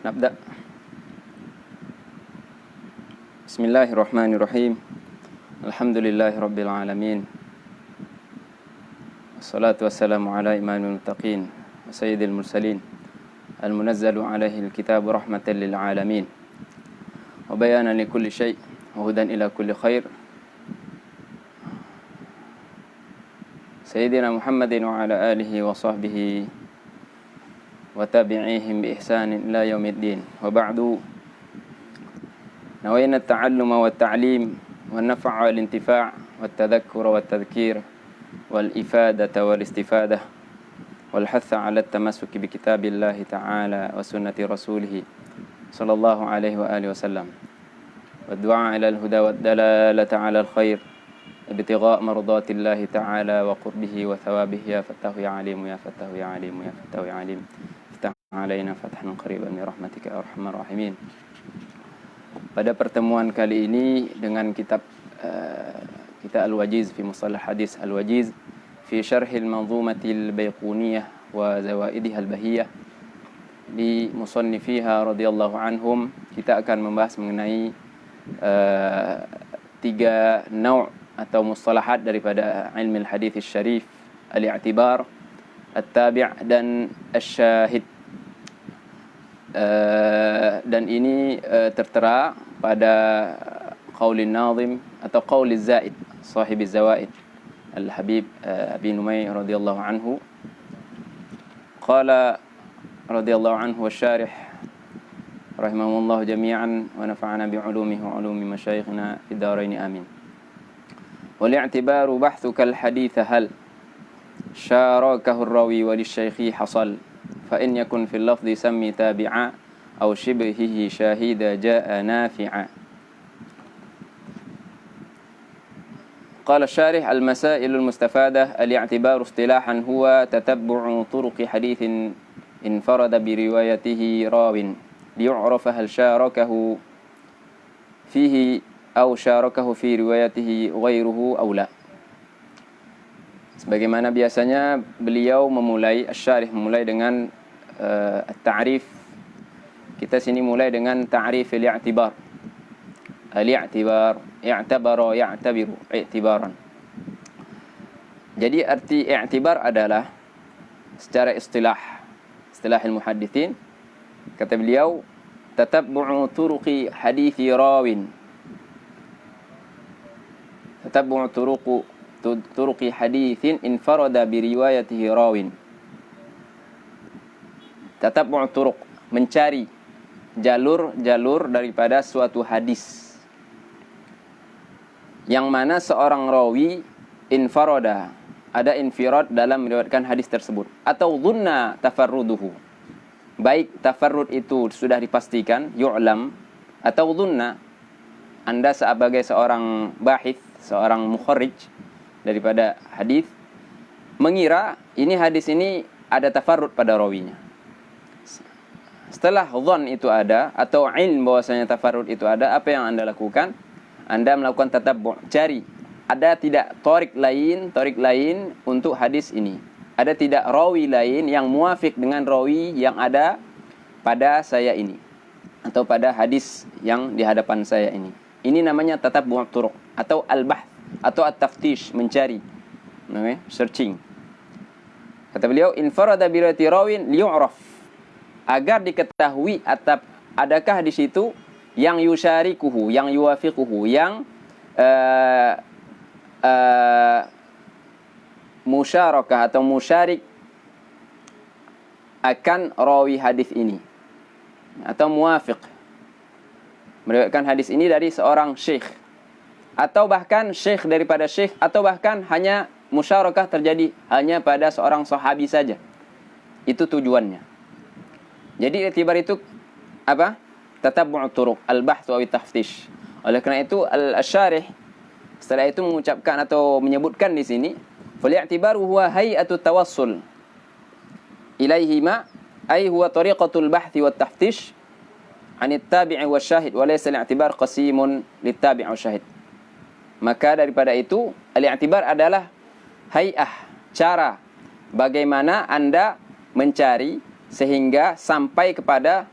نبدأ. بسم الله الرحمن الرحيم. الحمد لله رب العالمين، والصلاة والسلام على إمام المتقين وسيد المرسلين المنزل عليه الكتاب رحمة للعالمين وبيانا لكل شيء وهدى إلى كل خير، سيدنا محمد وعلى آله وصحبه وتابعيهم بإحسان إلى يوم الدين. وبعد، نوينا التعلم والتعليم والنفع والانتفاع والتذكر والتذكير والإفادة والاستفادة والحث على التمسك بكتاب الله تعالى وسنة رسوله صلى الله عليه وآله وسلم، والدعاء إلى الهدى والدلالة على الخير، ابتغاء مرضات الله تعالى وقربه وثوابه. يا فتاه يا عليم، يا فتاه يا عليم، يا فتاه يا عليم، افتح علينا فتحا قريبا برحمتك يا أرحم الراحمين. Pada pertemuan kali ini dengan kitab kita Al-Wajiz fi Mustalah Hadis, Al-Wajiz fi Syarhil Manzumatil Baiquniyah wa Zawaidiha Al-Bahiyah di musannifiha radhiyallahu anhum, kita akan membahas mengenai tiga naw' atau mustalahat daripada ilmu al-hadits syarif: al-i'tibar, at-tabi' dan asy-syahid. Dan ini tertera pada qaulin nazim atau qauliz zaid, sahibi zawaid al-habib Abi Numay radhiyallahu anhu. Qala radhiyallahu anhu wasy-syarih rahimahumullah jami'an wa nafa'ana bi'ulumihi wa 'ulumi masyayikhina fid dharain amin. Wal i'tibaru bahthuka al-hadits hal syarakahu ar-rawi wa lisyaihi hasal, fa in yakun fil lafzi sammi tabi'a aw shibhihi syahida jaa nafi'a. قال الشارح: المسائل المستفادة: الاعتبار اصطلاحا هو تتبع طرق حديث انفرد بروايته راو ليعرف هل شاركه فيه أو شاركه في روايته غيره أو لا. Sebagaimana biasanya beliau memulai, asy-syarih memulai dengan at-ta'rif. Kita sini mulai dengan ta'rif al-i'tibar. Al-i'tibar, i'tabara, ya'tabiru, i'tibaran. Jadi arti i'tibar adalah secara istilah al-muhaddithin, kata beliau, tatabbu'u turuqi hadithi rawin. Tatabbu'u turuqi hadithin infarada biriwayatihi rawin. Tatabbu'u turuq, mencari jalur-jalur daripada suatu hadis yang mana seorang rawi infarada, ada infirad dalam meriwayatkan hadis tersebut, atau dhunna tafarruduhu, baik tafarrud itu sudah dipastikan, yu'lam, atau dhunna, Anda sebagai seorang bahith, seorang mukharrij daripada hadis, mengira ini hadis ini ada tafarrud pada rawinya. Setelah dhann itu ada, atau ilm bahwasanya tafarrud itu ada, apa yang Anda lakukan? Anda melakukan tatabbu', cari ada tidak torik lain untuk hadis ini, ada tidak rawi lain yang muafik dengan rawi yang ada pada saya ini, atau pada hadis yang di hadapan saya ini. Ini namanya tatabbu' turuq atau al-bahth atau at-taftish, mencari, searching. Kata beliau, infarada bi riwayati rawin liyu'raf, agar diketahui atau adakah di situ yang yusyarikuhu, yang yuwafiquhu, yang musyarakah atau musyarik akan rawi hadis ini, atau muwafiq meriwayatkan hadis ini dari seorang syekh, atau bahkan syekh daripada syekh, atau bahkan hanya musyarakah terjadi hanya pada seorang sahabi saja. Itu tujuannya. Jadi i'tibar itu apa? Tatabbu' turuq, al-bahth wa at-taftish. Oleh kerana itu al-syarih setelah itu mengucapkan atau menyebutkan di sini, fal i'tibaru huwa hay'atu tawassul ilaihi ma ay huwa tariqatul bahthi wat taftish an at-tabi' wa syahid wa laysa al-i'tibar qasimun lit-tabi' wa syahid. Maka daripada itu al-i'tibar adalah hay'ah, cara bagaimana Anda mencari sehingga sampai kepada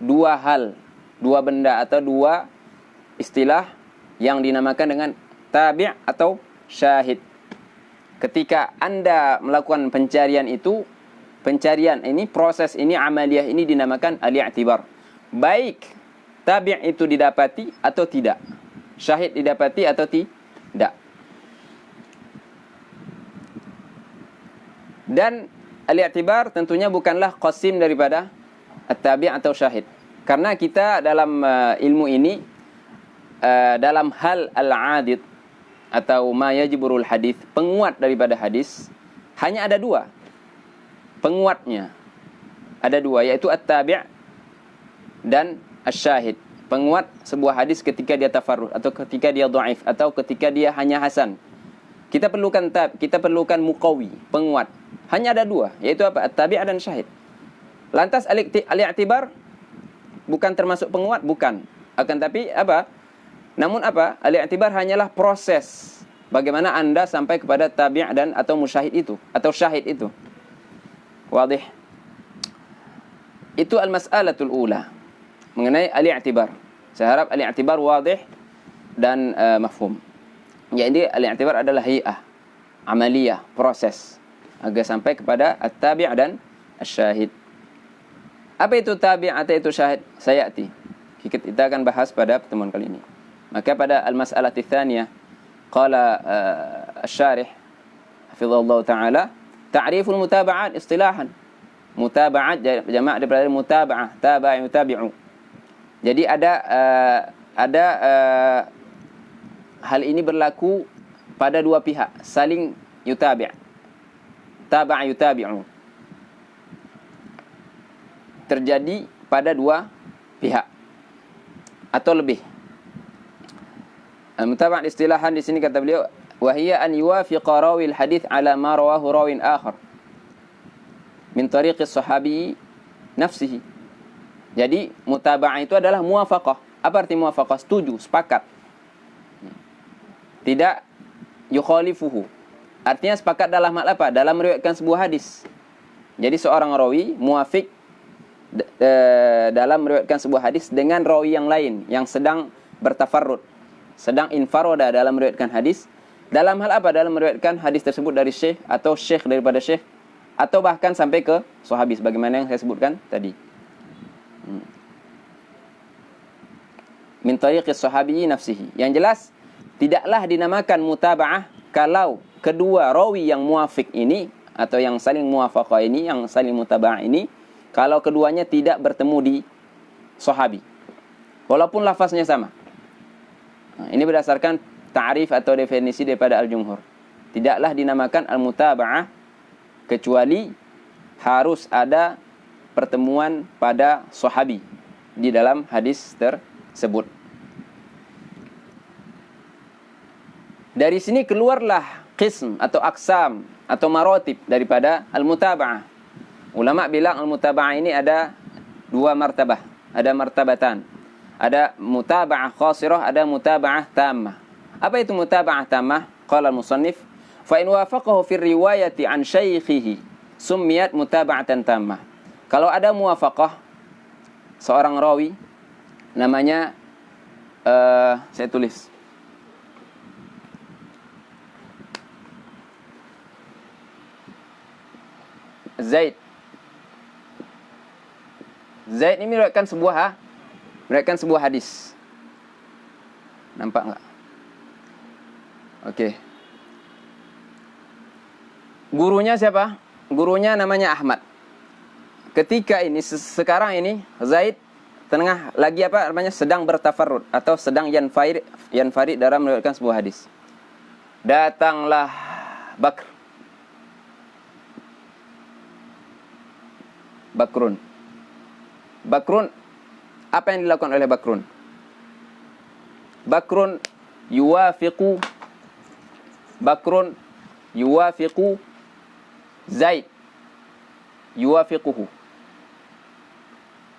dua hal, dua benda atau dua istilah yang dinamakan dengan tabi' atau syahid. Ketika Anda melakukan pencarian itu, pencarian ini, proses ini, amaliyah ini dinamakan al-i'tibar. Baik tabi' itu didapati atau tidak, syahid didapati atau tidak. Dan al-i'tibar tentunya bukanlah qasim daripada at-tabi' atau syahid. Karena kita dalam ilmu ini, dalam hal al-'adid atau ma yajburul hadis, penguat daripada hadis, hanya ada dua. Penguatnya ada dua, yaitu at-tabi' dan asy-syahid. Penguat sebuah hadis ketika dia tafarrud atau ketika dia dhaif atau ketika dia hanya hasan. Kita perlukan muqawi, penguat. Hanya ada dua, yaitu apa? At-tabi' dan syahid. Lantas al-i'tibar bukan termasuk penguat, bukan. Akan tapi apa? Namun apa? Al-i'tibar hanyalah proses bagaimana Anda sampai kepada tabi' dan atau musyahid itu atau syahid itu. Wadih. Itu al-mas'alatul ula mengenai al-i'tibar. Saya harap al-i'tibar wadih dan mafhum. Jadi al-i'tibar adalah hay'ah, amaliyah, proses agar sampai kepada at-tabi' dan asy-syahid. Apa itu tabi' atau itu syahid? Sayati. Kita akan bahas pada pertemuan kali ini. Maka pada al-mas'alati tsaniyah qala asy-syarih hafizallahu taala ta'riful mutaba'at istilahan. Mutaba'at jamak daripada mutaba'ah, taba'a yutabi'u. Jadi ada hal ini berlaku pada dua pihak, saling yutabi'. Taba'a yutabi'u. Terjadi pada dua pihak atau lebih. Al-mutaba'at istilahan di sini kata beliau, wa hiya an yuwafiqa rawil hadits ala ma rawahu rawin akhar min tariqis sahabi nafsihi. Jadi mutaba'ah itu adalah muwafaqah. Apa arti muwafaqah? Setuju, sepakat. Tidak yukhalifuhu. Artinya sepakat dalam hal apa? Dalam meriwayatkan sebuah hadis. Jadi seorang rawi muwafiq dalam meriwayatkan sebuah hadis dengan rawi yang lain yang sedang bertafarrud, sedang infaroda dalam meriwayatkan hadis. Dalam hal apa? Dalam meriwayatkan hadis tersebut dari syekh atau syekh daripada syekh, atau bahkan sampai ke sahabi sebagaimana yang saya sebutkan tadi. Min tariqis sahabi nafsihi. Yang jelas tidaklah dinamakan mutaba'ah kalau kedua rawi yang muwafiq ini atau yang saling muwafaqah ini, yang saling mutaba'ah ini, kalau keduanya tidak bertemu di sahabi walaupun lafaznya sama. Nah, ini berdasarkan ta'rif atau definisi daripada al-jumhur. Tidaklah dinamakan al-mutaba'ah kecuali harus ada pertemuan pada sahabi di dalam hadis tersebut. Dari sini keluarlah qism atau aksam atau marotib daripada al-mutaba'ah. Ulama bilang al-mutaba'ah ini ada dua martabah, ada martabatan. Ada mutaba'ah qasirah, ada mutaba'ah tammah. Apa itu mutaba'ah tammah? Qala al-musannif, fa in wafaqahu fi riwayati an syaikhihi summiyat mutaba'atan tammah. Kalau ada muwafaqah seorang rawi, namanya saya tulis Zaid. Zaid ini meriwayatkan sebuah hadis. Nampak enggak? Oke. Gurunya siapa? Gurunya namanya Ahmad. Ketika ini sekarang ini Zaid tengah lagi apa namanya? Sedang bertafarrud atau sedang yanfarid dalam meriwayatkan sebuah hadis. Datanglah Bakrun, apa yang dilakukan oleh Bakrun? Bakrun yuwafiqu Zaid, yuwafiquhu.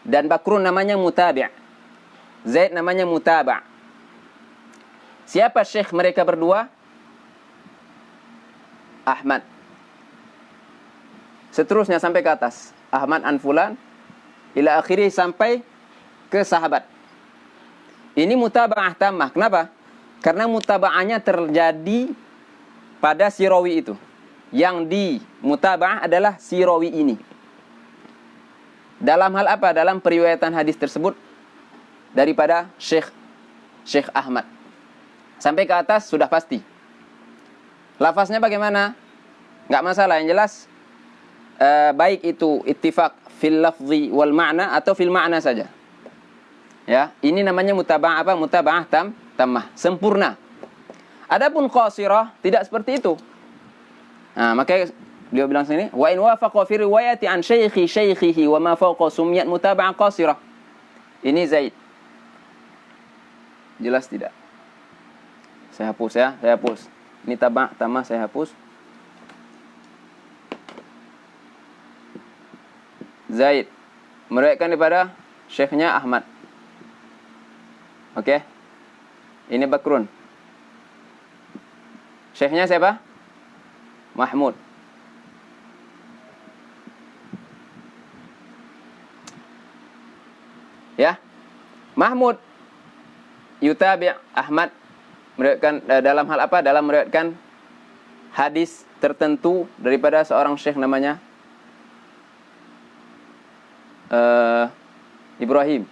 Dan Bakrun namanya mutabi', Zaid namanya mutaba'. Siapa syekh mereka berdua? Ahmad. Seterusnya sampai ke atas. Ahmad an fulan ila akhiri sampai ke sahabat. Ini mutaba'ah tammah. Kenapa? Karena mutaba'ahnya terjadi pada si rawi itu. Yang di mutaba'ah adalah si rawi ini. Dalam hal apa? Dalam periwayatan hadis tersebut daripada Syekh Ahmad. Sampai ke atas sudah pasti. Lafaznya bagaimana? Nggak masalah. Yang jelas baik itu ittifaq fil lafzi wal ma'na atau fil ma'na saja. Ya, ini namanya mutaba'ah apa? Mutaba'ah tammah, sempurna. Adapun qasirah tidak seperti itu. Nah, makanya beliau bilang sini, wa in wafaqa fi riwayati an shaykhihi wa ma fawqa sumiyat mutaba'ah qasirah. Ini Zaid. Jelas tidak? Saya hapus ya, saya hapus. Ini tammah saya hapus. Zaid meriwayatkan daripada syekhnya Ahmad. Oke. Ini Bakrun. Syekhnya siapa? Mahmud. Ya. Mahmud yutabi' Ahmad meriwayatkan dalam hal apa? Dalam meriwayatkan hadis tertentu daripada seorang syekh namanya Ibrahim.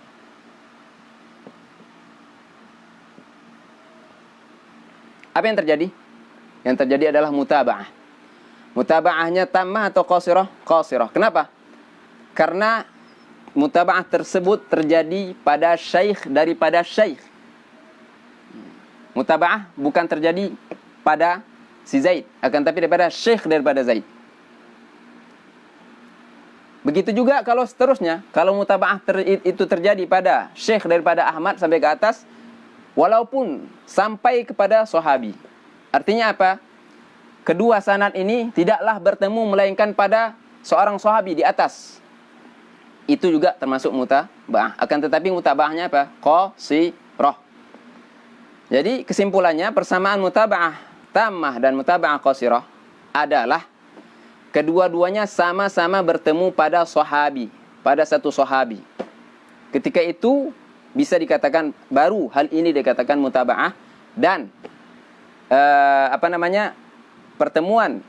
Apa yang terjadi? Yang terjadi adalah mutaba'ah. Mutaba'ahnya tammah atau qasirah? Qasirah. Kenapa? Karena mutaba'ah tersebut terjadi pada syekh daripada syekh. Mutaba'ah bukan terjadi pada si Zaid, akan tapi daripada syekh daripada Zaid. Begitu juga kalau seterusnya, kalau mutaba'ah itu terjadi pada syekh daripada Ahmad sampai ke atas, walaupun sampai kepada sahabi. Artinya apa? Kedua sanad ini tidaklah bertemu melainkan pada seorang sahabi di atas. Itu juga termasuk mutaba'ah. Akan tetapi mutaba'ahnya apa? Qasirah. Jadi kesimpulannya persamaan mutaba'ah tammah dan mutaba'ah qasirah adalah kedua-duanya sama-sama bertemu pada sahabi, pada satu sahabi. Ketika itu bisa dikatakan, baru hal ini dikatakan mutaba'ah. Dan pertemuan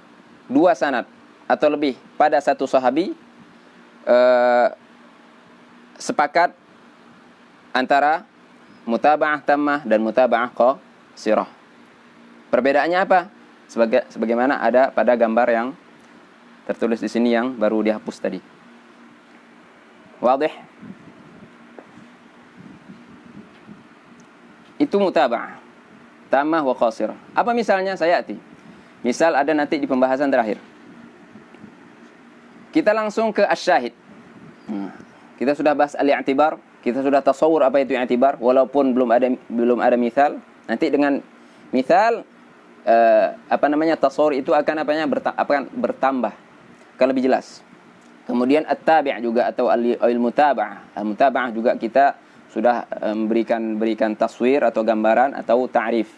dua sanad atau lebih pada satu sahabi sepakat antara mutaba'ah tammah dan mutaba'ah qasirah. Perbedaannya apa? Sebagaimana ada pada gambar yang tertulis di sini yang baru dihapus tadi. Wadih? Itu mutaba'ah tammah wa qasirah. Apa misalnya? Sayati. Misal ada nanti di pembahasan terakhir. Kita langsung ke asy-syahid. Kita sudah bahas al-i'tibar, kita sudah tasawur apa itu i'tibar walaupun belum ada misal. Nanti dengan misal tasawur itu akan bertambah, akan lebih jelas. Kemudian at-tabi' juga atau al-mutaba'ah. Al-mutaba'ah juga kita sudah berikan taswir atau gambaran atau ta'rif.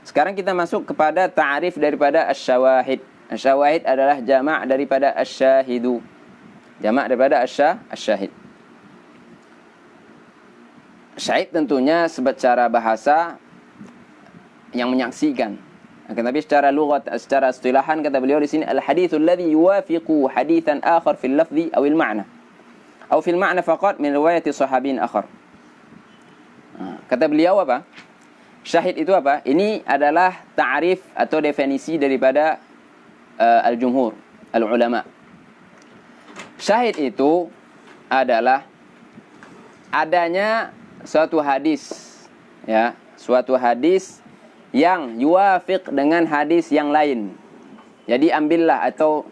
Sekarang kita masuk kepada ta'rif daripada asy-syawahid. Asy-syawahid adalah jama' daripada asy-syahidu. Jama' daripada asy-syahid. Syahid tentunya secara bahasa yang menyaksikan. Tetapi secara lughat, secara istilahan kata beliau di sini al-haditsul ladzi yuwafiqu haditsan akhar fil lafzi aw al ma'na. Aw fil ma'na faqat min riwayati sahabin akhar. Kata beliau apa? Syahid itu apa? Ini adalah ta'rif atau definisi daripada al-jumhur, al-ulama. Syahid itu adalah adanya suatu hadis, ya, suatu hadis yang yuwafiq dengan hadis yang lain. Jadi ambillah atau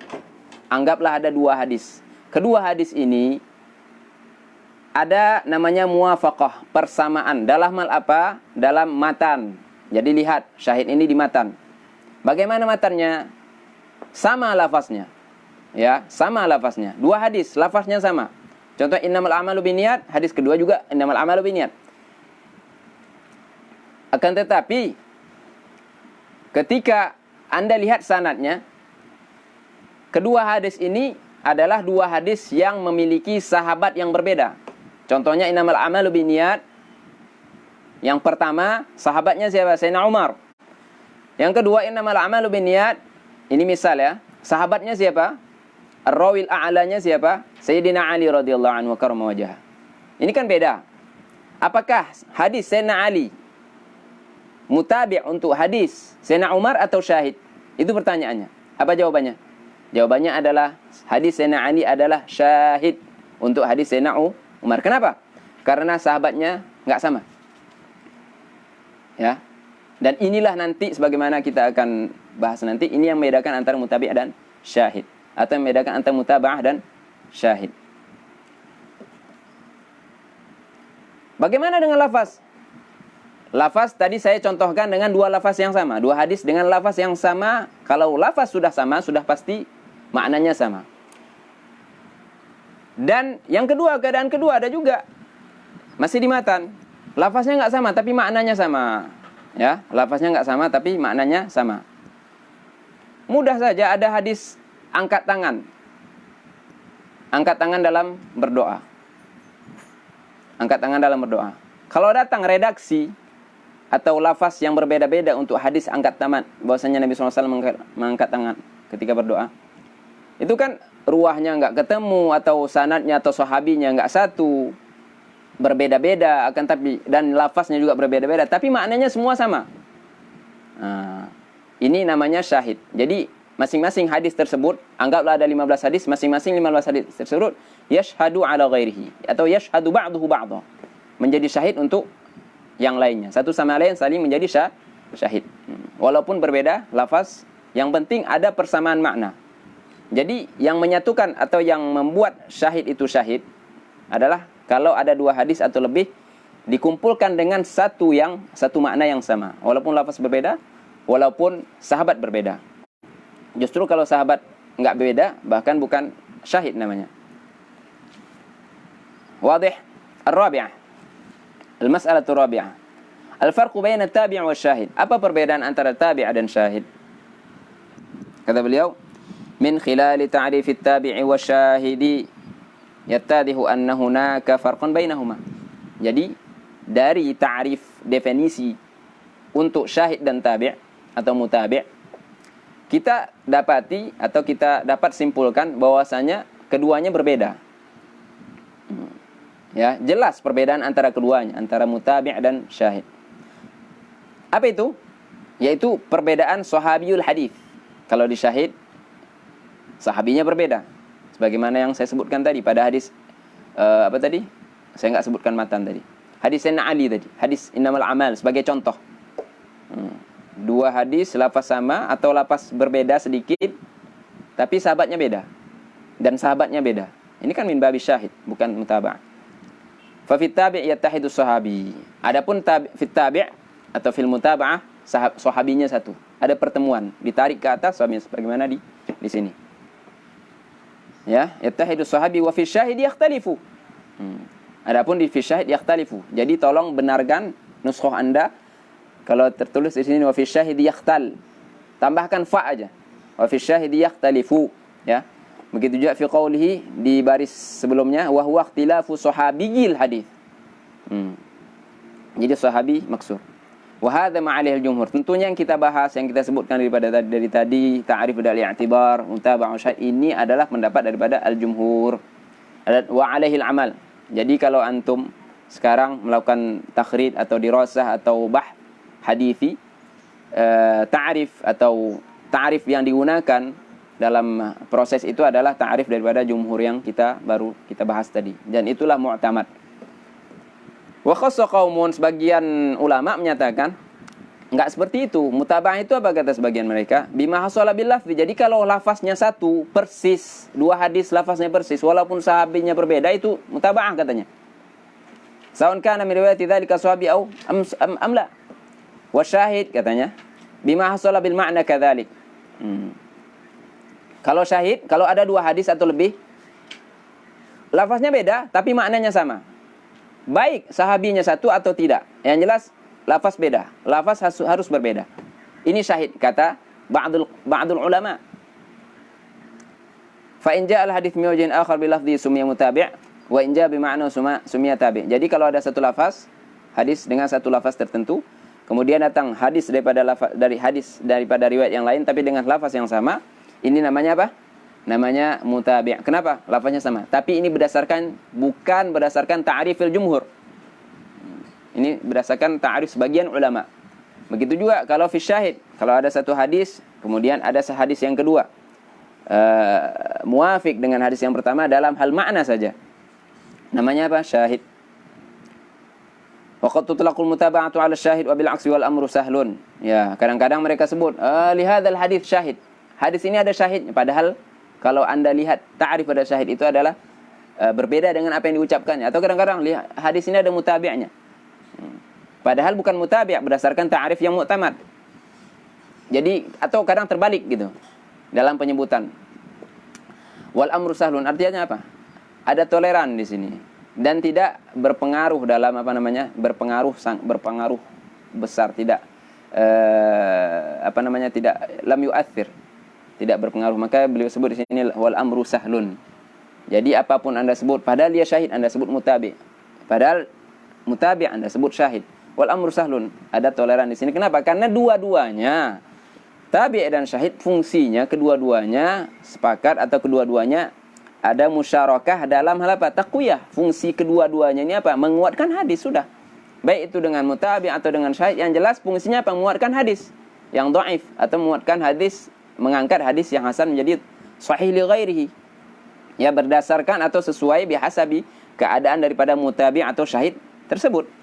anggaplah ada dua hadis. Kedua hadis ini ada namanya muwafaqah, persamaan. Dalam hal apa? Dalam matan. Jadi lihat, syahid ini di matan. Bagaimana matannya? Sama lafaznya. Ya, sama lafaznya. Dua hadis, lafaznya sama. Contoh innamal a'malu binniyat, hadis kedua juga innamal a'malu binniyat. Akan tetapi ketika Anda lihat sanadnya, kedua hadis ini adalah dua hadis yang memiliki sahabat yang berbeda. Contohnya innamal a'malu binniyat. Yang pertama, sahabatnya siapa? Sayyidina Umar. Yang kedua, innamal a'malu binniyat. Ini misal ya. Sahabatnya siapa? Ar-rawil a'lanya siapa? Sayyidina Ali radhiyallahu anhu wa karrama wajhah. Ini kan beda. Apakah hadis Sayyidina Ali mutabi' untuk hadis Sayyidina Umar atau syahid? Itu pertanyaannya. Apa jawabannya? Jawabannya adalah hadis Sayyidina Ali adalah syahid untuk hadis Sayyidina Umar. Kenapa? Karena sahabatnya enggak sama. Ya. Dan inilah nanti sebagaimana kita akan bahas nanti, ini yang membedakan antara mutabi' dan syahid, atau yang membedakan antara mutaba'ah dan syahid. Bagaimana dengan lafaz? Lafaz tadi saya contohkan dengan dua lafaz yang sama, dua hadis dengan lafaz yang sama. Kalau lafaz sudah sama, sudah pasti maknanya sama. Dan yang kedua, keadaan kedua ada juga masih di matan. Lafaznya nggak sama, tapi maknanya sama. Ya, lafaznya nggak sama, tapi maknanya sama. Mudah saja, ada hadis angkat tangan. Angkat tangan dalam berdoa. Angkat tangan dalam berdoa. Kalau datang redaksi atau lafaz yang berbeda-beda untuk hadis angkat tangan, bahwasanya Nabi SAW mengangkat tangan ketika berdoa, itu kan ruahnya nggak ketemu, atau sanadnya atau sahabinya nggak satu, berbeda-beda, akan tapi dan lafaznya juga berbeda-beda, tapi maknanya semua sama. Nah, ini namanya syahid. Jadi masing-masing hadis tersebut, anggaplah ada 15 hadis, masing-masing 15 hadis tersebut yashhadu ala ghairihi, atau yashhadu ba'duhu ba'dha, menjadi syahid untuk yang lainnya. Satu sama lain saling menjadi syahid. Walaupun berbeda lafaz, yang penting ada persamaan makna. Jadi yang menyatukan atau yang membuat syahid itu syahid adalah kalau ada dua hadis atau lebih dikumpulkan dengan satu makna yang sama, walaupun lafaz berbeda, walaupun sahabat berbeda. Justru kalau sahabat enggak beda, bahkan bukan syahid namanya. Wadih. Ar-rabi'ah. Al-mas'alatu rabi'ah. Al-farqu baina at-tabi' wa syahid. Apa perbedaan antara tabi' dan syahid? Kata beliau, min khilali ta'rif at-tabi' wa syahidi yattadihu anna hunaka farqan bainahuma. Jadi dari ta'rif, definisi untuk syahid dan tabi' atau mutabi', kita dapati atau kita dapat simpulkan bahwasanya keduanya berbeda. Ya, jelas perbedaan antara keduanya, antara mutabi' dan syahid. Apa itu? Yaitu perbedaan sahabiyul hadis. Kalau di syahid, sahabinya berbeda. Sebagaimana yang saya sebutkan tadi pada hadis apa tadi? Saya enggak sebutkan matan tadi. Hadis Sayyidina Ali tadi, hadis innamal amal sebagai contoh. Dua hadis lafaz sama atau lafaz berbeda sedikit, tapi sahabatnya beda dan sahabatnya beda. Ini kan min babi syahid, bukan mutaba'ah. Fa fit tabi' yattahidu sahabi. Adapun fit tabi' atau fil mutaba'ah, sahabinya satu. Ada pertemuan, ditarik ke atas sahabinya sebagaimana di sini. Ya, yattahidu sahabi wa fi syahid yakhtalifu. Adapun di fi syahid yakhtalifu. Jadi tolong benarkan nuskhah Anda. Kalau tertulis di sini wa fi syahid yakhtal, tambahkan fa aja. Wa fi syahid yakhtalifu, ya. Begitu juga fi qaulihi di baris sebelumnya wa huwa ikhtilafu sahabiyil hadis. Jadi sahabi maksud. Wa hadza ma'alihil jumhur. Tentunya yang kita bahas, yang kita sebutkan dari tadi ta'rif dan i'tibar, mutaba'ah syahid, ini adalah pendapat daripada al-jumhur. Wa 'alaihil amal. Jadi kalau antum sekarang melakukan takhrid atau dirasah atau hadisi, ta'rif atau ta'rif yang digunakan dalam proses itu adalah ta'rif daripada jumhur yang baru kita bahas tadi, dan itulah mu'tamad. Wa khassa qaumun, sebagian ulama menyatakan enggak seperti itu. Mutaba'ah itu apa kata sebagian mereka? Bima hasala bil lafzi. Jadi kalau lafaznya satu persis, dua hadis lafaznya persis walaupun sahabinya berbeda, itu mutaba'ah katanya. Saun kana min riwayati dzalika sahabi au am la. Wa syahid katanya bima hasala bil ma'na kadzalik. Kalau syahid, kalau ada dua hadis atau lebih, lafaznya beda tapi maknanya sama, baik sahabinya satu atau tidak, yang jelas lafaz beda, lafaz harus berbeda. Ini syahid kata ba'dul ulama. Fa in ja'a al hadits min wajhin akhar bil lafzi summiya mutabi', wa in jaa bi ma'na sumia tabi'. Jadi kalau ada satu lafaz hadis dengan satu lafaz tertentu, kemudian datang hadis daripada riwayat yang lain tapi dengan lafaz yang sama, ini namanya apa? Namanya mutabi'. Kenapa? Lafaznya sama. Tapi ini bukan berdasarkan ta'rifil jumhur. Ini berdasarkan ta'rif sebagian ulama. Begitu juga kalau fi syahid, kalau ada satu hadis, kemudian ada hadis yang kedua muafik dengan hadis yang pertama dalam hal makna saja, namanya apa? Syahid. Wa qad tutlaqul mutaba'atu 'ala syahid wa bil 'aksi wal amru sahlun. Ya, kadang-kadang mereka sebut li hadzal hadis syahid. Hadis ini ada syahid, padahal kalau Anda lihat ta'rif pada syahid itu adalah berbeda dengan apa yang diucapkannya. Atau kadang-kadang lihat hadis ini ada mutabi'nya. Padahal bukan mutabi' berdasarkan ta'rif yang mu'tamad. Jadi atau kadang terbalik gitu dalam penyebutan. Wal amru sahlun artinya apa? Ada toleran di sini dan tidak berpengaruh dalam berpengaruh besar, tidak tidak lam yu'athir, tidak berpengaruh. Maka beliau sebut di sini wal amru sahlun. Jadi apapun Anda sebut, padahal dia syahid Anda sebut mutabi'. Padahal mutabi' Anda sebut syahid. Wal amru sahlun, ada toleran di sini. Kenapa? Karena dua-duanya tabi' dan syahid fungsinya kedua-duanya sepakat atau kedua-duanya ada musyarakah dalam hal apa? Taqwiyah. Fungsi kedua-duanya ini apa? Menguatkan hadis sudah. Baik itu dengan mutabi' atau dengan syahid, yang jelas fungsinya apa? Menguatkan hadis yang dhaif atau menguatkan hadis, mengangkat hadis yang hasan menjadi sahih li ghairihi. Ya, berdasarkan atau sesuai bihasabi keadaan daripada mutabi' atau syahid tersebut.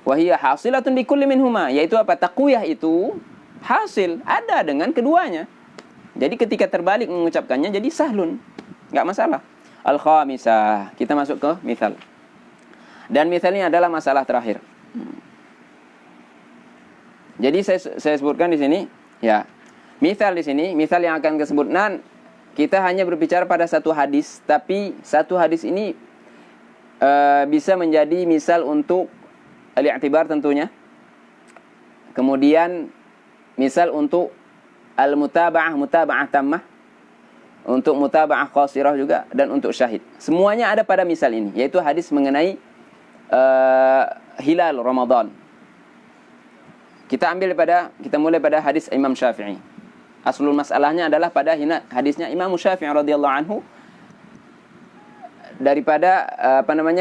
Wahiyya hasilatun bi kulli minhuma, yaitu apa? Taqwiyah itu hasil ada dengan keduanya. Jadi ketika terbalik mengucapkannya jadi sahlun, enggak masalah. Al-khamisah, kita masuk ke misal. Dan misalnya adalah masalah terakhir. Jadi saya sebutkan di sini, ya. Misal di sini, misal yang akan disebutkan, kita hanya berbicara pada satu hadis, tapi satu hadis ini bisa menjadi misal untuk al-i'tibar tentunya. Kemudian misal untuk mutaba'ah tammah, untuk mutaba'ah qasirah juga, dan untuk syahid. Semuanya ada pada misal ini, yaitu hadis mengenai hilal Ramadan. Kita mulai pada hadis Imam Syafi'i. Aslul masalahnya adalah pada hadisnya Imam Syafi'i radhiyallahu anhu, daripada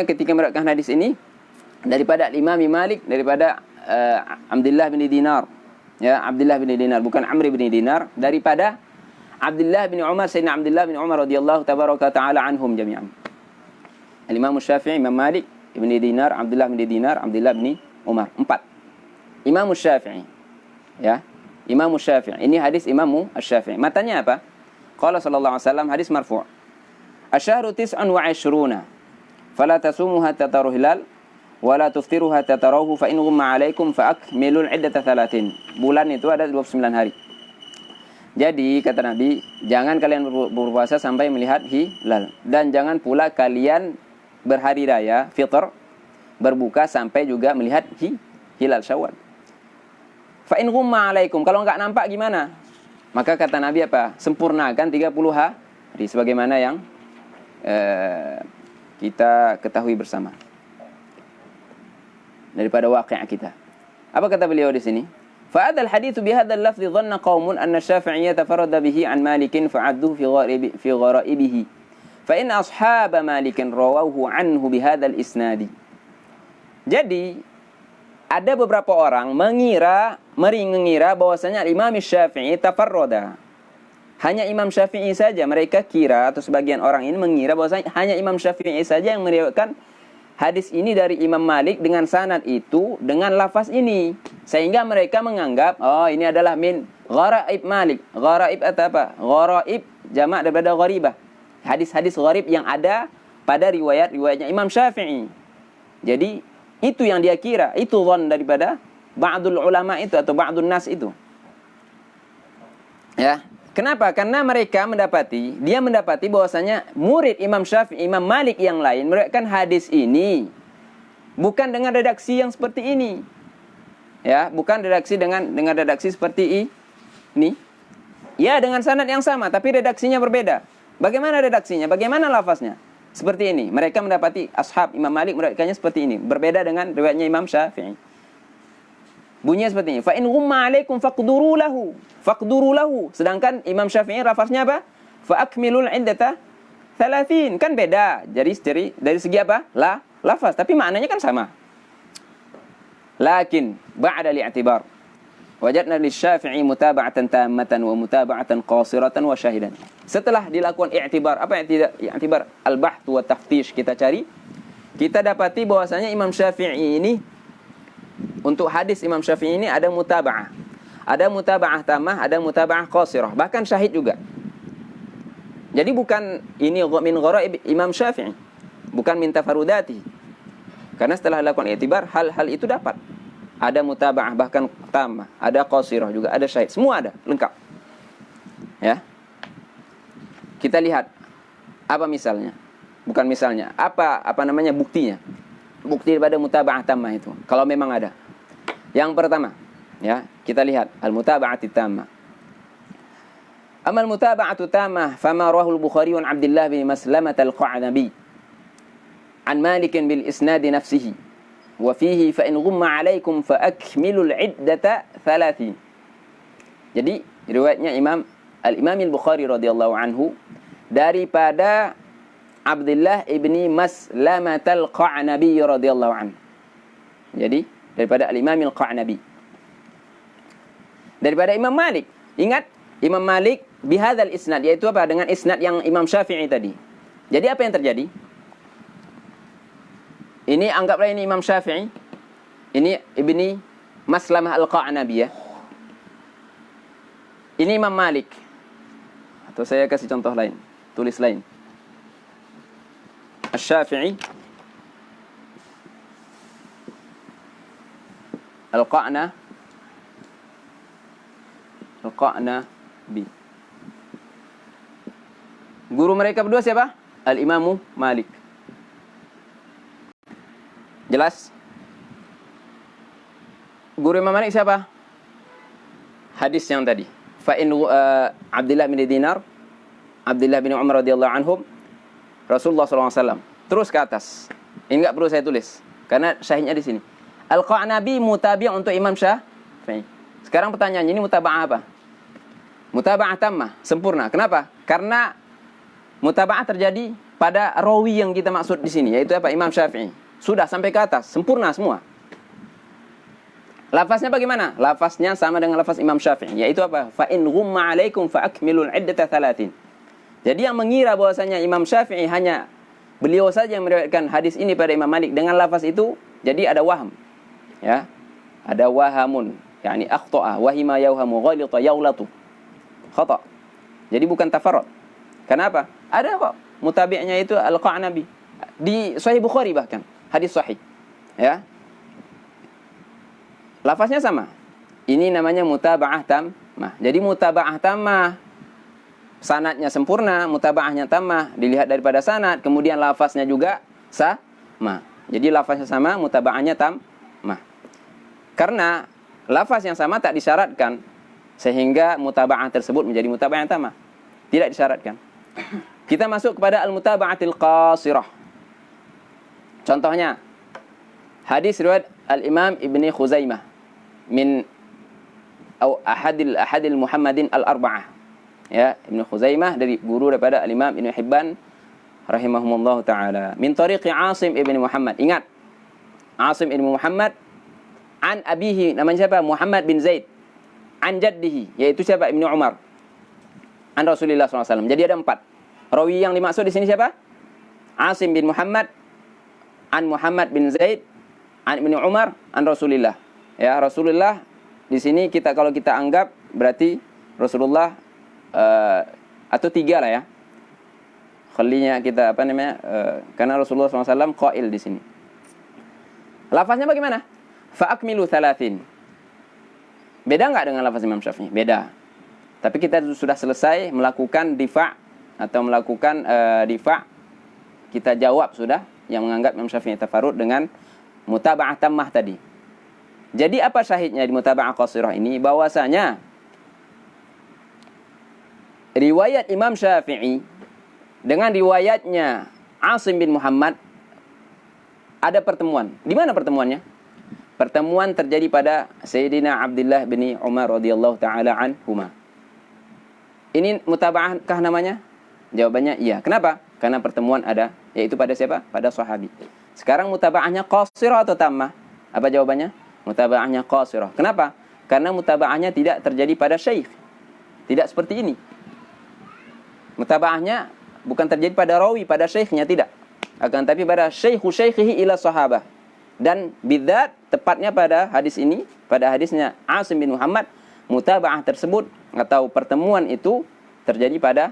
ketika meriwayatkan hadis ini daripada Imam Malik, daripada Abdullah bin Dinar. Ya, Abdullah bin Dinar, bukan Amr bin Dinar, daripada Abdullah bin Umar, Sayyidina Abdullah bin Umar radhiyallahu tabaraka ta'ala anhum jami'an. Imam Syafi'i, Imam Malik, Ibn Dinar, Abdullah bin Dinar, Abdullah bin Umar. 4. Imam Syafi'i. Ya, Imam Syafi'i. Ini hadis Imam Syafi'i. Matanya apa? Qala sallallahu alaihi wasallam, hadis marfu'. Asyahru 29. Fala tasumu hatta taru hilal wala tuftiru hatta tarahu fa in ghumma 'alaikum fa akmilul 'iddata 30. Bulan itu ada 29 hari. Jadi kata Nabi, jangan kalian berpuasa sampai melihat hilal, dan jangan pula kalian berhari raya fitr, berbuka sampai juga melihat hilal Syawal. Fa in ghumma 'alaikum, kalau enggak nampak gimana? Maka kata Nabi apa? Sempurnakan 30 hari sebagaimana yang kita ketahui bersama daripada waqi' kita. Apa kata beliau di sini? Fa hadzal hadits bi hadzal lafz dhanna qaumun anna Syafi'i tafarrada bihi an Malik fa'adduhu fi ghara'ibihi. Fa in ashab Malik rawahu anhu bi hadzal isnadi. Jadi ada beberapa orang mengira bahwasanya Imam Syafi'i tafarrada. Hanya Imam Syafi'i saja, mereka kira, atau sebagian orang ini mengira bahwasanya hanya Imam Syafi'i saja yang meriwayatkan hadis ini dari Imam Malik dengan sanad itu, dengan lafaz ini. Sehingga mereka menganggap, oh ini adalah min gharaib Malik. Gharaib atau apa? Gharaib jamak daripada gharibah. Hadis-hadis gharib yang ada pada riwayat-riwayatnya Imam Syafi'i. Jadi itu yang dia kira, itu dhan daripada ba'dul ulama itu atau ba'dun nas itu. Ya. Kenapa? Karena mereka mendapati bahwasanya murid Imam Syafi'i, Imam Malik yang lain meriwayatkan hadis ini bukan dengan redaksi yang seperti ini. Ya, bukan redaksi dengan redaksi seperti ini. Ya, dengan sanad yang sama tapi redaksinya berbeda. Bagaimana redaksinya? Bagaimana lafaznya? seperti ini. Mereka mendapati ashab Imam Malik meriwayatkannya seperti ini. Berbeda dengan riwayatnya Imam Syafi'i. Bunyinya seperti ini. Fa in ghumma 'alaikum faqduru lahu. Faqduru lahu. Sedangkan Imam Syafi'i lafaznya apa? Fa akmilul 'iddata 30. Kan beda. Jadi dari segi apa? Lafaz, tapi maknanya kan sama. Lakin ba'da li'tibar wajadna lisy-Syafi'i mutaba'atan tammatan wa mutaba'atan qasiratan wa syahidan. Setelah dilakukan i'tibar, apa i'tibar? Al-bahth wa taftish, kita cari, kita dapati bahwasanya Imam Syafi'i ini, untuk hadis Imam Syafi'i ini ada mutaba'ah. Ada mutaba'ah tammah, ada mutaba'ah qasirah, bahkan syahid juga. Jadi bukan ini min gharaib Imam Syafi'i, bukan min tafarudati. Karena setelah dilakukan i'tibar, hal-hal itu dapat. Ada mutaba'ah bahkan tammah, ada qasirah juga, ada syahid, semua ada, lengkap. Ya. Kita lihat apa misalnya? Bukan misalnya, apa namanya buktinya? Bukti daripada mutaba'ah tammah itu. Kalau memang ada. Yang pertama, ya, kita lihat al-mutaba'ati tammah. Amal mutaba'atu tammah fama rawahu al-Bukhari an Abdullah bin Maslamah al-Qa'nabi an Malik bil isnad nafsihi. Wa fihi fa in ghumma 'alaikum fa akmilul 'iddata 30. Jadi riwayatnya Imam Al-Bukhari radhiyallahu anhu daripada Abdullah ibni Maslamah al-Qa'nabi radhiyallahu anhu. Jadi daripada Al-Imam al-Qa'nabi. Daripada Imam Malik. Ingat Imam Malik bihadzal isnad, yaitu apa? Dengan isnad yang Imam Syafi'i tadi. Jadi apa yang terjadi? Ini anggaplah ini Imam Syafi'i. Ini Ibni Maslamah al-Qa'nabi, ya. Ini Imam Malik. Atau saya kasih contoh lain, tulis lain. Asy-Syafi'i al-Qa'nabi. Guru mereka berdua siapa? Al-Imamu Malik. Jelas? Guru Imam Malik siapa? Hadis yang tadi. Fa in Abdullah bin Dinar, Abdullah bin Umar radhiyallahu anhum, Rasulullah SAW. Terus ke atas. Ini enggak perlu saya tulis karena syahidnya di sini. Al-Qa'nabi mutabi' untuk Imam Syafi'i. Sekarang pertanyaannya, ini mutaba'ah apa? Mutaba'ah tammah, sempurna. Kenapa? Karena mutaba'ah terjadi pada rawi yang kita maksud di sini, yaitu apa? Imam Syafi'i. Sudah sampai ke atas, sempurna semua. Lafaznya bagaimana? Lafaznya sama dengan lafaz Imam Syafi'i, yaitu apa? Fa in ghumma 'alaikum fa akmilul 'iddata 30. Jadi yang mengira bahwasanya Imam Syafi'i hanya beliau saja yang meriwayatkan hadis ini pada Imam Malik dengan lafaz itu, jadi ada waham. Ya. Ada wahamun, yakni akhta'a, wahima yawhamu, ghalita yawlatu. Khata'. Jadi bukan tafarrud. Kenapa? Ada kok mutabi'nya itu Al-Qa'nabi di Sahih Bukhari, bahkan hadis sahih, ya. Lafaznya sama. Ini namanya mutaba'ah tammah. Jadi mutaba'ah tammah, sanadnya sempurna, mutaba'ahnya tammah, dilihat daripada sanad, kemudian lafaznya juga sama. Jadi lafaznya sama, mutaba'ahnya tammah. Karena lafaz yang sama tak disyaratkan, sehingga mutaba'ah tersebut menjadi mutaba'ah yang tammah. Tidak disyaratkan. Kita masuk kepada al-mutaba'atil qasirah. Contohnya hadis riwayat Al-Imam Ibni Khuzaimah min ahadil Muhammadin al-arba'ah. Ya, Ibnu Khuzaimah dari guru daripada Al-Imam Ibnu Hibban rahimahumullah taala. Min tariqi Asim ibn Muhammad. Ingat, Asim ibn Muhammad an abihi, namanya siapa? Muhammad bin Zaid. An jaddihi, yaitu siapa? Ibnu Umar. An Rasulullah SAW. Jadi ada 4. Rawi yang dimaksud di sini siapa? Asim bin Muhammad an Muhammad bin Zaid an Ibnu Umar an Rasulullah. Ya, Rasulullah di sini kalau kita anggap berarti Rasulullah atau 3 lah, ya. Khalinya kita karena Rasulullah SAW qail di sini. Lafaznya bagaimana? Fa akmilu 30. Beda enggak dengan lafaz Imam Syafi'i? Beda. Tapi kita sudah selesai melakukan difa' atau melakukan difa', kita jawab sudah yang menganggap Imam Syafi'i tafarrud dengan mutaba'ah tammah tadi. Jadi apa syahidnya di mutaba'ah qasirah ini? Bahwasanya riwayat Imam Syafi'i dengan riwayatnya Asim bin Muhammad ada pertemuan. Di mana pertemuannya? Pertemuan terjadi pada Sayyidina Abdullah bin Umar radhiyallahu taala anhuma. Ini mutaba'ah kah namanya? Jawabannya iya. Kenapa? Karena pertemuan ada, yaitu pada siapa? Pada sahabi. Sekarang mutaba'ahnya qasirah atau tammah? Apa jawabannya? Mutaba'ahnya qasirah. Kenapa? Karena mutaba'ahnya tidak terjadi pada syekh. Tidak seperti ini. Mutaba'ahnya bukan terjadi pada rawi, pada syekhnya, tidak. Akan tapi pada syekhihi ila sahabah. Dan bidzat tepatnya pada hadis ini, pada hadisnya Asim bin Muhammad, mutaba'ah tersebut atau pertemuan itu terjadi pada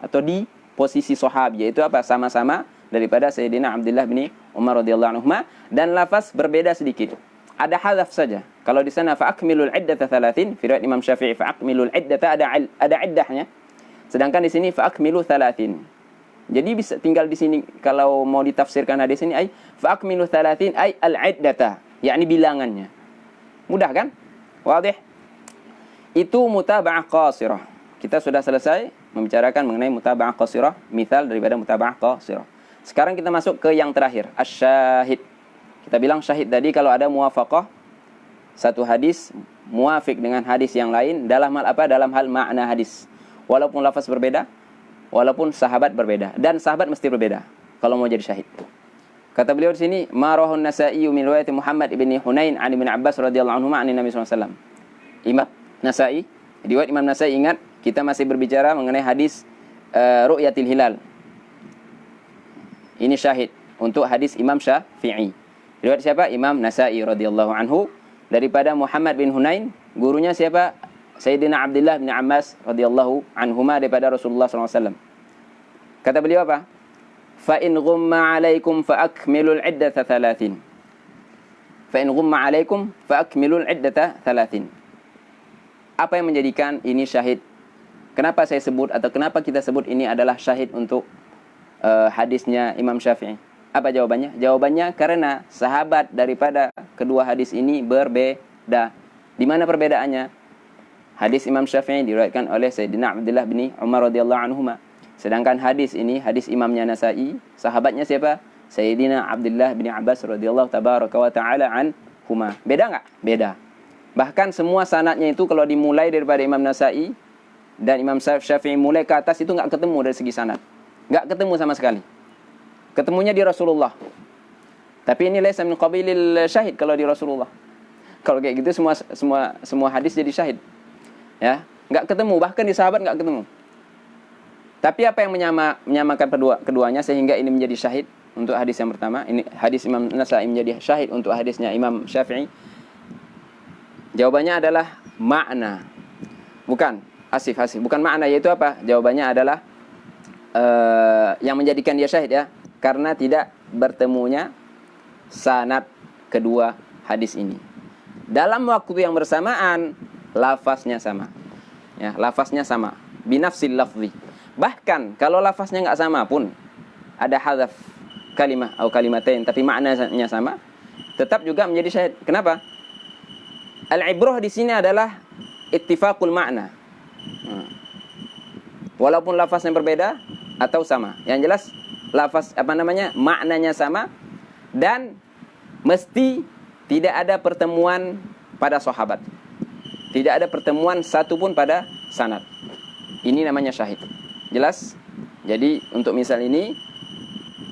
atau di posisi sahabi, yaitu apa? Sama-sama daripada Sayyidina Abdullah bin Umar radhiyallahu anhu, dan lafaz berbeda sedikit. Ada hadaf saja. Kalau di sana fa'akmilul iddata 30, fi riwayat Imam Syafi'i fa'akmilul iddata ada iddahnya. Sedangkan di sini fa'akmilu 30. Jadi bisa tinggal di sini kalau mau ditafsirkan hadis ini ay fa'akmilu 30 ay al-iddata, yakni bilangannya. Mudah kan? Wadih? Itu mutaba'ah qasirah. Kita sudah selesai membicarakan mengenai mutaba'ah qasirah, misal daripada mutaba'ah qasirah. Sekarang kita masuk ke yang terakhir, asy-syahid. Kita bilang syahid tadi kalau ada muwafaqah, satu hadis muafik dengan hadis yang lain dalam hal apa? Dalam hal makna hadis. Walaupun lafaz berbeda, walaupun sahabat berbeda, dan sahabat mesti berbeda kalau mau jadi syahid. Kata beliau di sini, ma rawahu an-Nasa'i min riwayat Muhammad ibn Hunain an Ibn Abbas radhiyallahu anhu an Nabi sallallahu alaihi wasallam. Imam Nasa'i, riwayat Imam Nasa'i, ingat kita masih berbicara mengenai hadis ru'yatil hilal. Ini syahid untuk hadis Imam Syafi'i. Riwayat siapa? Imam Nasa'i radhiyallahu anhu daripada Muhammad bin Hunain, gurunya siapa? Sayyidina Abdullah bin Abbas radhiyallahu anhuma daripada Rasulullah sallallahu alaihi wasallam. Kata beliau apa? Fa in ghumma 'alaikum fa akmilul 'iddata 30. Fa in ghumma 'alaikum fa akmilul 'iddata 30. Apa yang menjadikan ini syahid? Kenapa saya sebut atau kenapa kita sebut ini adalah syahid untuk hadisnya Imam Syafi'i? Apa jawabannya? Jawabannya karena sahabat daripada kedua hadis ini berbeda. Di mana perbedaannya? Hadis Imam Syafi'i diriwayatkan oleh Sayyidina Abdullah bin Umar radhiyallahu anhuma. Sedangkan hadis ini, hadis Imamnya Nasa'i, sahabatnya siapa? Sayyidina Abdullah bin Abbas radhiyallahu tabaraka wa ta'ala anhuma. Beda enggak? Beda. Bahkan semua sanadnya itu kalau dimulai daripada Imam Nasa'i dan Imam Syafi'i mulai ke atas itu enggak ketemu dari segi sanad. Enggak ketemu sama sekali. Ketemunya di Rasulullah. Tapi ini laisa min qabilil syahid kalau di Rasulullah. Kalau kayak gitu semua hadis jadi syahid. Ya, enggak ketemu, bahkan di sahabat enggak ketemu. Tapi apa yang menyamakan keduanya sehingga ini menjadi syahid untuk hadis yang pertama, ini hadis Imam Nasa'i menjadi syahid untuk hadisnya Imam Syafi'i? Jawabannya adalah makna. Bukan bukan makna, yaitu apa? Jawabannya adalah yang menjadikan dia syahid, ya, karena tidak bertemunya sanad kedua hadis ini. Dalam waktu yang bersamaan, lafaznya sama. Ya, lafaznya sama. Binafsil lafzi. Bahkan kalau lafaznya enggak sama pun, ada hadzaf kalimah atau kalimatain tapi maknanya sama, tetap juga menjadi syahid. Kenapa? Al-ibrah di sini adalah ittifaqul makna. Walaupun lafaznya berbeda atau sama. Yang jelas lafaz maknanya sama, dan mesti tidak ada pertemuan pada sahabat. Tidak ada pertemuan satu pun pada sanad. Ini namanya syahid. Jelas? Jadi untuk misal ini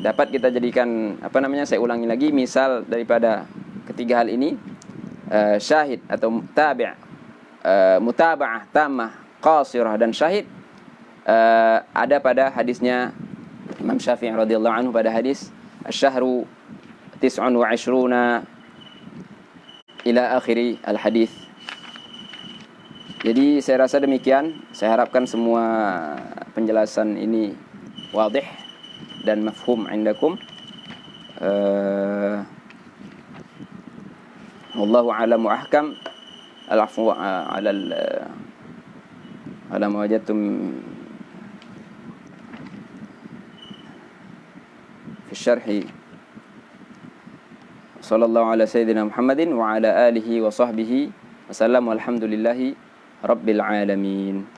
dapat kita jadikan saya ulangi lagi misal daripada ketiga hal ini, syahid atau mutaba'ah tammah, qasirah dan syahid, ada pada hadisnya Imam Syafi'i radhiyallahu anhu pada hadis asy-syahru 29 ila akhiri al-hadis. Jadi saya rasa demikian. Saya harapkan semua penjelasan ini wadih dan mafhum indakum. Wallahu a'lam wa ahkam. Al-'afwu 'ala ma wajadtum fi syarhi. Sallallahu ala sayyidina Muhammadin wa ala alihi wa sahbihi wa sallam, walhamdulillahi rabbil alamin.